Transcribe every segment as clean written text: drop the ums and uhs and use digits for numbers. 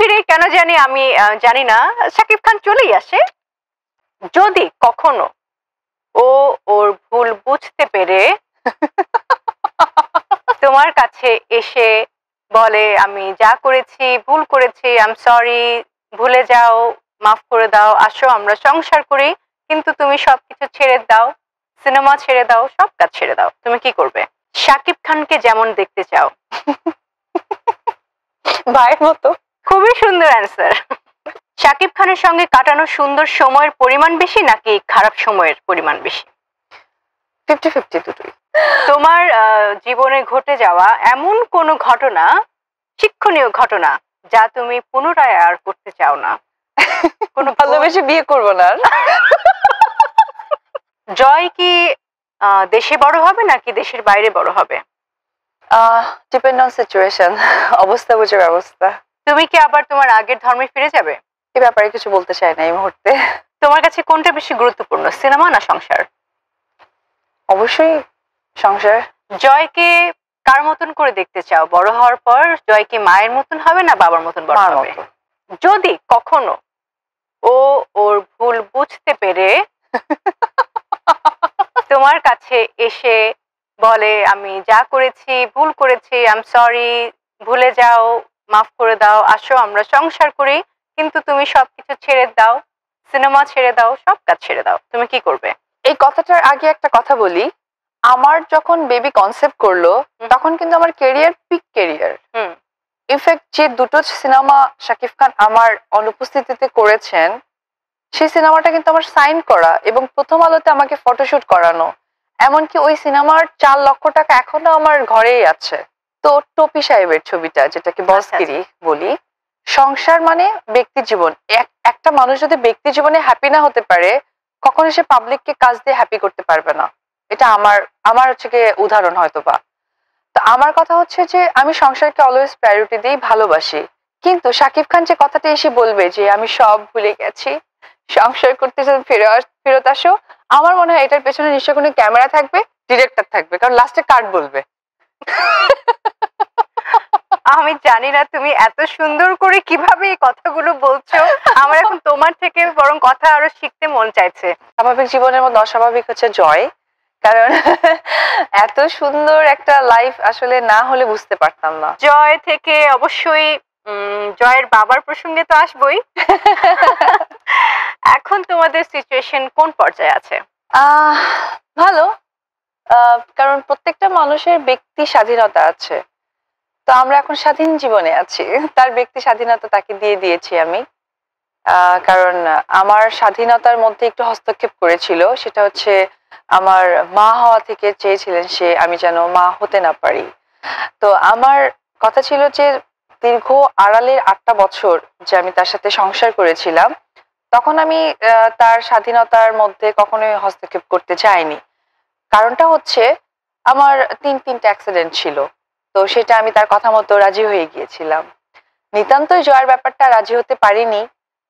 অচিরেই কেন জানি আমি জানি না শাকিব খান চলেই আসে। যদি কখনো ও ওর ভুল বুঝতে পেরে তোমার কাছে এসে বলে আমি যা করেছি ভুল করেছি, আই এম সরি, ভুলে যাও, মাফ করে দাও, আসো আমরা সংসার করি, কিন্তু তুমি সবকিছু ছেড়ে দাও, সিনেমা ছেড়ে দাও, সব কাজ ছেড়ে দাও, তুমি কি করবে? শাকিব খানকে যেমন দেখতে চাও? ভাইয়ের মতো। খুবই সুন্দর অ্যান্সার। শাকিব খানের সঙ্গে কাটানো সুন্দর সময়ের পরিমাণ বেশি নাকি খারাপ সময়ের পরিমাণ বেশি? 50-50 দুটোই। তোমার জীবনে ঘটে যাওয়া এমন কোন ঘটনা, শিক্ষণীয় ঘটনা, যা তুমি পুনরায় আর করতে চাও না? কোনো ভালোবেসে বিয়ে করবো না আর। জয় কি দেশে বড় হবে নাকি দেশের বাইরে বড় হবে? ডিপেন্ড অন সিচুয়েশন, অবস্থা বুঝে ব্যবস্থা। তুমি কি আবার তোমার আগের ধর্মে ফিরে যাবে? এই ব্যাপারে কিছু বলতে চাই না এই মুহূর্তে। তোমার কাছে কোনটা বেশি গুরুত্বপূর্ণ, সিনেমা না সংসার? অবশ্যই সংসার। জয়কে কার মতন করে দেখতে চাও বড় হওয়ার পর? জয় কি মায়ের মতন হবে না বাবার মতন বড় হবে? যদি কখনো ও ওর ভুল বুঝতে পেরে তোমার কাছে এসে বলে আমি যা করেছি ভুল করেছি, আই এম সরি, ভুলে যাও, মাফ করে দাও, আসো আমরা সংসার করি, কিন্তু তুমি সবকিছু ছেড়ে দাও, সিনেমা ছেড়ে দাও, সব কাজ ছেড়ে দাও, তুমি কি করবে? এই কথাটার আগে একটা কথা বলি, আমার যখন বেবি কনসেপ্ট করলো তখন কিন্তু আমার ক্যারিয়ার পিক ক্যারিয়ার। ইনফ্যাক্ট যে দুটো সিনেমা শাকিব খান আমার অনুপস্থিতিতে করেছেন সেই সিনেমাটা কিন্তু আমার সাইন করা এবং প্রথম আলোতে আমাকে ফটোশুট করানো, এমনকি ওই সিনেমার 4 লক্ষ টাকা এখনো আমার ঘরেই আছে। তো টপি সাহেবের ছবিটা, যেটাকে বসগিরি বলি, সংসার মানে ব্যক্তি জীবন। একটা মানুষ যদি ব্যক্তি জীবনে হ্যাপি না হতে পারে কখনো সে পাবলিককে কাজ দিয়ে হ্যাপি করতে পারবে না। এটা আমার হচ্ছে গিয়ে উদাহরণ হয়তো বা। তো আমার কথা হচ্ছে যে আমি সংসারকে অলওয়েজ প্রায়োরিটি দিই, ভালোবাসি, কিন্তু শাকিব খান যে কথাটা এসে বলবে যে আমি সব ভুলে গেছি, সংসার করতে ফেরত আসো, আমার মনে হয় এটার পেছনে নিশ্চয় কোনো ক্যামেরা থাকবে, ডিরেক্টর থাকবে, কারণ লাস্টে কাট বলবে। আমি জানি না তুমি এত সুন্দর করে কিভাবে এই কথাগুলো বলছো, আমার এখন তোমার থেকে বরং কথা আরো শিখতে মন চাইছে। স্বাভাবিক জীবনের মধ্যে অস্বাভাবিক হচ্ছে জয়, কারণ এত সুন্দর একটা লাইফ আসলে না হলে বুঝতে পারতাম না। জয় থেকে অবশ্যই জয়ের বাবার প্রসঙ্গে তো আসবই। এখন তোমাদের সিচুয়েশন কোন পর্যায়ে আছে? ভালো, কারণ প্রত্যেকটা মানুষের ব্যক্তি স্বাধীনতা আছে, তো আমরা এখন স্বাধীন জীবনে আছি, তার ব্যক্তি স্বাধীনতা তাকে দিয়ে দিয়েছি আমি। কারণ আমার স্বাধীনতার মধ্যে একটু হস্তক্ষেপ করেছিল, সেটা হচ্ছে আমার মা হওয়া থেকে চেয়েছিলেন সে আমি যেন মা হতে না পারি। তো আমার কথা ছিল যে দীর্ঘ আড়ালের 8টা বছর যে আমি তার সাথে সংসার করেছিলাম, তখন আমি তার স্বাধীনতার মধ্যে কখনোই হস্তক্ষেপ করতে চাইনি। কারণটা হচ্ছে আমার তিনটা অ্যাক্সিডেন্ট ছিল, তো সেটা আমি তার কথা মতো রাজি হয়ে গিয়েছিলাম। নিতান্তই জয়ের ব্যাপারটা রাজি হতে পারিনি,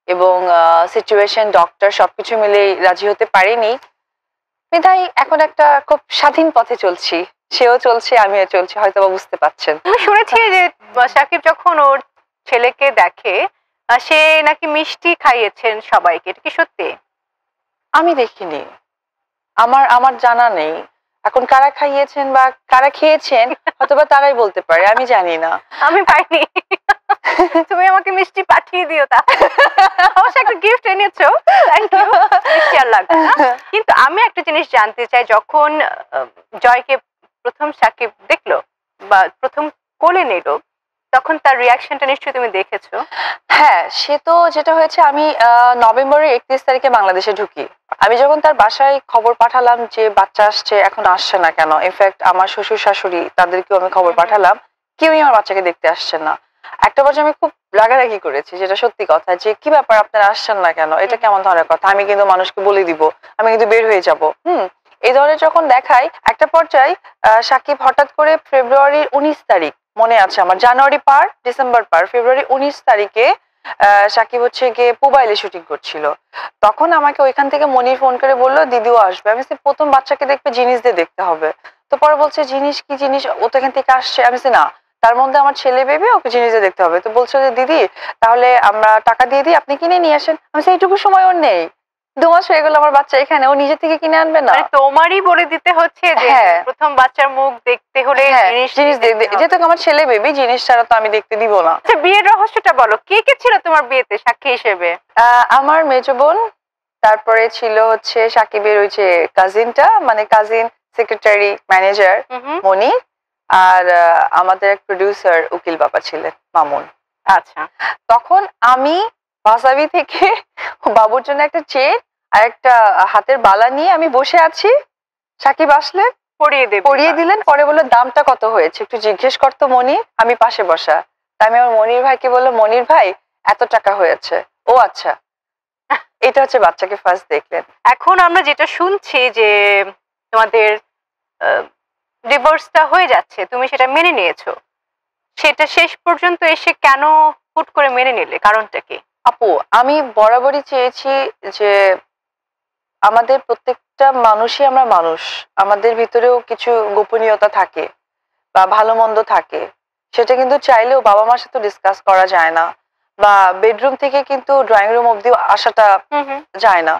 এবং সিচুয়েশন, ডক্টর সবকিছু মিলে রাজি হতে পারিনি। বিধায় এখন একটা খুব স্বাধীন পথে চলছি, সেও চলছে আমিও চলছি, হয়তো বুঝতে পাচ্ছেন। আমি শুনেছি যে শাকিব যখন ওর ছেলেকে দেখে সে নাকি মিষ্টি খাইয়েছেন সবাইকে, এটা কি সত্যি? আমি দেখিনি, আমার জানা নেই। এখন কারা খাইয়েছেন বা কারা খেয়েছেন হয়তোবা তারাই বলতে পারে, আমি জানি না। আমি পাইনি। তুমি আমাকে মিষ্টি পাঠিয়ে দিও, তা অবশ্য একটা গিফট এনেছো, থ্যাংক ইউ, মিষ্টি আর লাগবে না। কিন্তু আমি একটা জিনিস জানতে চাই, যখন জয়কে প্রথম শাকিব দেখলো বা প্রথম কোলে নিল, তখন তার রিয়াকশনটা নিশ্চয়ই তুমি দেখেছো। হ্যাঁ, সে তো যেটা হয়েছে, আমি নভেম্বরের 31 তারিখে বাংলাদেশে ঢুকি। আমি যখন তার বাসায় খবর পাঠালাম যে বাচ্চা আসছে, এখন আসছে না কেন, ইনফ্যাক্ট আমার শ্বশুর শাশুড়ি তাদেরকেও আমি খবর পাঠালাম, কেউই আমার বাচ্চাকে দেখতে আসছে না। একটা পর্যায়ে আমি খুব রাগারাগি করেছি, যেটা সত্যি কথা, যে কি ব্যাপার আপনারা আসছেন না কেন, এটা কেমন ধরনের কথা, আমি কিন্তু মানুষকে বলে দিব, আমি কিন্তু বের হয়ে যাব। এই ধরনের যখন দেখায়, একটা পর্যায়ে সাকিব হঠাৎ করে ফেব্রুয়ারির 19 তারিখ মনে আছে আমার, জানুয়ারি পার ডিসেম্বর পার, ফেব্রুয়ারি 19 তারিখে সাকিব হচ্ছে গিয়ে মোবাইলে শুটিং করছিল। তখন আমাকে ওইখান থেকে মনির ফোন করে বললো দিদিও আসবে। আমি প্রথম বাচ্চাকে দেখবে জিনিস দিয়ে দেখতে হবে। তো পরে বলছে জিনিস কি জিনিস, ও তো এখান থেকে আসছে। আমি না, তার মধ্যে আমার ছেলে বেবি, ওকে জিনিসটা দেখতে হবে। তো বলছো যে দিদি তাহলে আমরা টাকা দিয়ে দিই, আপনি কিনে নিয়ে আসেন। আমি এইটুকু সময় ওর নেই, 2 মাস হয়ে গেল আমার বাচ্চা এখানে, ও নিজে থেকে কিনে আনবে না? মানে তোমারই বলে দিতে হচ্ছে যে প্রথম বাচ্চার মুখ দেখতে হলে জিনিস যেহেতু আমার ছেলে বেবি, জিনিস ছাড়া তো আমি দেখতে দিব না। আচ্ছা, বিয়ের রহস্যটা বলো, কে কে ছিল তোমার বিয়েতে সাক্ষী হিসেবে? আমার মেজো বোন, তারপরে ছিল হচ্ছে সাকিবের ওই যে কাজিনটা, মানে কাজিন সেক্রেটারি ম্যানেজার মনি, আর আমাদের এক প্রডিউসার উকিল বাবা ছিলেন মামুন। আচ্ছা, তখন আমি বাসাবি থেকে বাবুর জন্য একটা চেন আর একটা হাতের বালা নিয়ে আমি বসে আছি, সাকিব আসলে পরিয়ে দিলেন। পরে বললো দামটা কত হয়েছে একটু জিজ্ঞেস করতো মনির, আমি পাশে বসা। তাই আমি আমার মনির ভাইকে বললো, মনির ভাই এত টাকা হয়েছে। ও আচ্ছা। এটা হচ্ছে বাচ্চাকে ফার্স্ট দেখলেন। এখন আমরা যেটা শুনছি যে তোমাদের ডিভোর্সটা হয়ে যাচ্ছে, তুমি সেটা মেনে নিয়েছো, সেটা শেষ পর্যন্ত এসে কেন হুট করে মেনে নিলে, কারণটা কি? আপু, আমি বরাবরই চেয়েছি যে আমাদের প্রত্যেকটা মানুষই আমরা মানুষ, আমাদের ভিতরেও কিছু গোপনীয়তা থাকে বা ভালো মন্দ থাকে, সেটা কিন্তু চাইলেও বাবা মার সাথে ডিসকাস করা যায় না, বা বেডরুম থেকে কিন্তু ড্রয়িং রুম অব্দি আসাটা যায় না।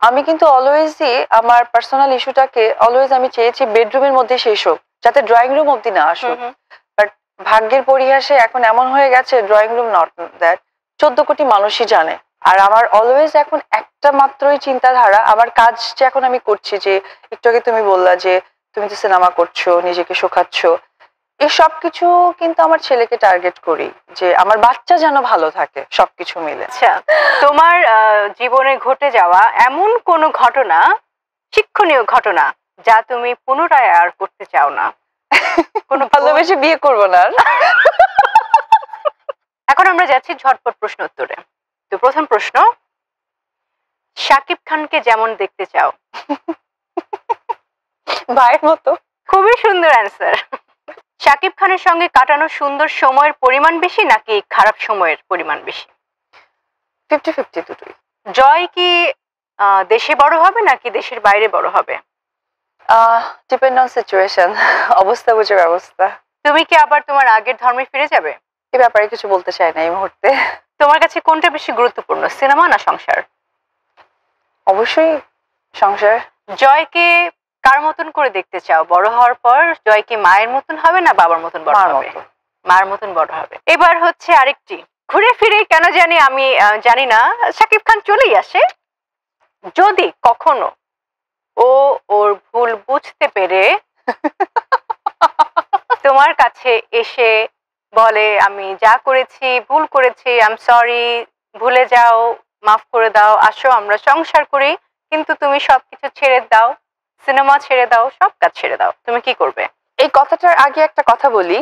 আমি কিন্তু অলওয়েজই আমার পার্সোনাল ইস্যুটাকে অলওয়েজ আমি চেয়েছি বেডরুমের মধ্যে শেষ হোক, যাতে ড্রয়িং রুম অব্দি না আসুক। বাট ভাগ্যের পরিহাসে এখন এমন হয়ে গেছে ড্রয়িং রুম নট দ্যাট 14 কোটি মানুষই জানে। আর আমার অলওয়েজ এখন একটা মাত্রই চিন্তাধারা, আমার কাজ যে এখন আমি করছি, যে একটু আগে তুমি বললা যে তুমি তো সিনেমা করছো, নিজেকে শোকাচ্ছ, এই সবকিছু কিন্তু আমার ছেলেকে টার্গেট করি, যে আমার বাচ্চা যেন ভালো থাকে সবকিছু মিলে। আচ্ছা, তোমার জীবনে ঘটে যাওয়া এমন কোন ঘটনা, শিক্ষণীয় ঘটনা, যা তুমি পুনরায় আর করতে চাও না? কোনো ভালোবেসে বিয়ে করবো না। এখন আমরা যাচ্ছি ঝটপট প্রশ্ন উত্তরে। তো প্রথম প্রশ্ন, শাকিব খানকে যেমন দেখতে চাও? ভাইয়ের মতো। খুবই সুন্দর অ্যান্সার। শাকিব খানের সঙ্গে কাটানো সুন্দর সময়ের পরিমাণ বেশি নাকি খারাপ সময়ের পরিমাণ বেশি? 50-50 দুটোই। জয় কি দেশে বড় হবে নাকি দেশের বাইরে বড় হবে? ডিপেন্ড অন সিচুয়েশন, অবস্থা বুঝে ব্যবস্থা। তুমি কি আবার তোমার আগের ধর্মে ফিরে যাবে? এ ব্যাপারে কিছু বলতে চাই না এই মুহূর্তে। তোমার কাছে কোনটা বেশি গুরুত্বপূর্ণ, সিনেমা না সংসার? অবশ্যই সংসার। জয়কে কার মতন করে দেখতে চাও বড় হওয়ার পর? জয় কি মায়ের মতন হবে না বাবার মতন বড় হবে? মায়ের মতন বড় হবে। এবার হচ্ছে আরেকটি, ঘুরে ফিরে কেন জানি আমি জানি না, শাকিব খান চলেই আসে, যদি কখনো ও ওর ভুল বুঝতে পেরে তোমার কাছে এসে বলে আমি যা করেছি ভুল করেছি, আই এম সরি, ভুলে যাও, মাফ করে দাও, আসো আমরা সংসার করি, কিন্তু তুমি সবকিছু ছেড়ে দাও, সিনেমা ছেড়ে দাও, সব কাজ ছেড়ে দাও, তুমি কি করবে? এই কথাটার আগে একটা কথা বলি,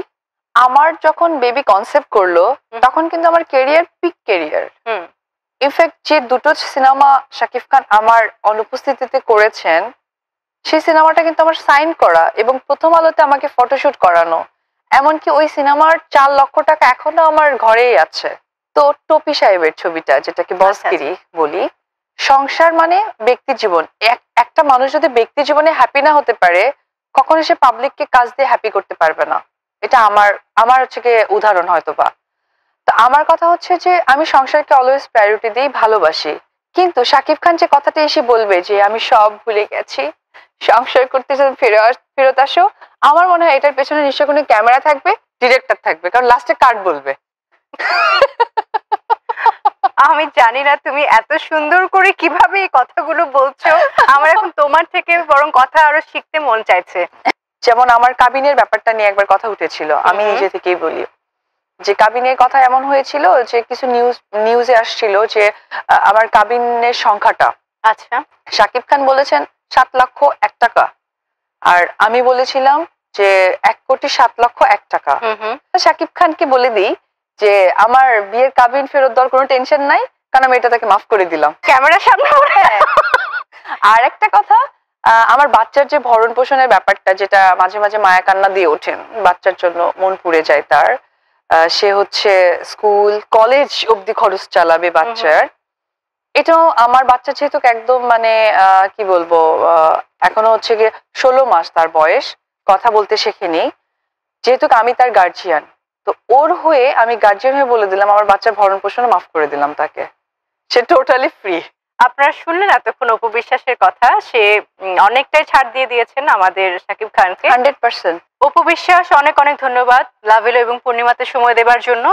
আমার যখন বেবি কনসেপ্ট করলো তখন কিন্তু আমার ক্যারিয়ার পিক ক্যারিয়ার। ইনফ্যাক্ট যে দুটো সিনেমা শাকিব খান আমার অনুপস্থিতিতে করেছেন, সেই সিনেমাটা কিন্তু আমার সাইন করা এবং প্রথম আলোতে আমাকে ফটোশুট করানো, এমনকি ওই সিনেমার 4 লক্ষ টাকা এখনো আমার ঘরেই আছে। তো টপি সাহেবের ছবিটা, যেটাকে বসগিরি বলি, সংসার মানে ব্যক্তি জীবন। একটা মানুষ যদি ব্যক্তি জীবনে হ্যাপি না হতে পারে, কখনো সে পাবলিককে কাজ দিয়ে হ্যাপি করতে পারবে না। এটা আমার হচ্ছে গিয়ে উদাহরণ হয়তো বা। তো আমার কথা হচ্ছে যে আমি সংসারকে অলওয়েজ প্রায়োরিটি দিই, ভালোবাসি, কিন্তু শাকিব খান যে কথাটা এসে বলবে যে আমি সব ভুলে গেছি, সংসার করতে ফেরত আসো, আমার মনে হয় এটার পেছনে নিশ্চয় কোনো ক্যামেরা থাকবে, ডিরেক্টর থাকবে, কারণ লাস্টে কাট বলবে। আমি জানি না তুমি এত সুন্দর করে কিভাবে এই কথাগুলো বলছো, আমার এখন তোমার থেকে বরং কথা আরো শিখতে মন চাইছে। যেমন আমার কাবিনের ব্যাপারটা নিয়ে একবার কথা উঠেছিল, আমি নিজে থেকেই বলি যে কাবিনের কথা এমন হয়েছিল যে কিছু নিউজে আসছিল যে আমার কাবিনের সংখ্যাটা, আচ্ছা, শাকিব খান বলেছেন 7,01,000 টাকা, আর আমি বলেছিলাম যে 1,07,01,000 টাকা। শাকিব খানকে বলে দিই যে আমার বিয়ের কাবিন ফেরত দেওয়ার কোনো টেনশন নাই, কারণ আমি এটা তাকে মাফ করে দিলাম ক্যামেরার সামনে। আর একটা কথা, আমার বাচ্চার যে ভরণ পোষণের ব্যাপারটা, যেটা মাঝে মাঝে মায়া কান্না দিয়ে ওঠেন, বাচ্চার জন্য মন পুড়ে যায় তার, সে হচ্ছে স্কুল কলেজ অব্দি খরচ চালাবে বাচ্চার, এটাও আমার বাচ্চা যেহেতু একদম মানে কি বলবো, এখনো হচ্ছে গিয়ে 16 মাস তার বয়স, কথা বলতে শেখেনি, যেহেতু আমি তার গার্জিয়ান, তো ওর হয়ে আমি গার্জিয়ান হয়ে বলে দিলাম আমার বাচ্চার ভরণ পোষণে মাফ করে দিলাম তাকে, সে টোটালি ফ্রি। আপনারা শুনলেন এতক্ষণ অপু বিশ্বাসের কথা, সে অনেকটাই ছাড় দিয়ে দিয়েছেন আমাদের শাকিব খানকে। 100%। অপু বিশ্বাস, অনেক অনেক ধন্যবাদ লাভ ইলো এবং পূর্ণিমাতে সময় দেবার জন্য।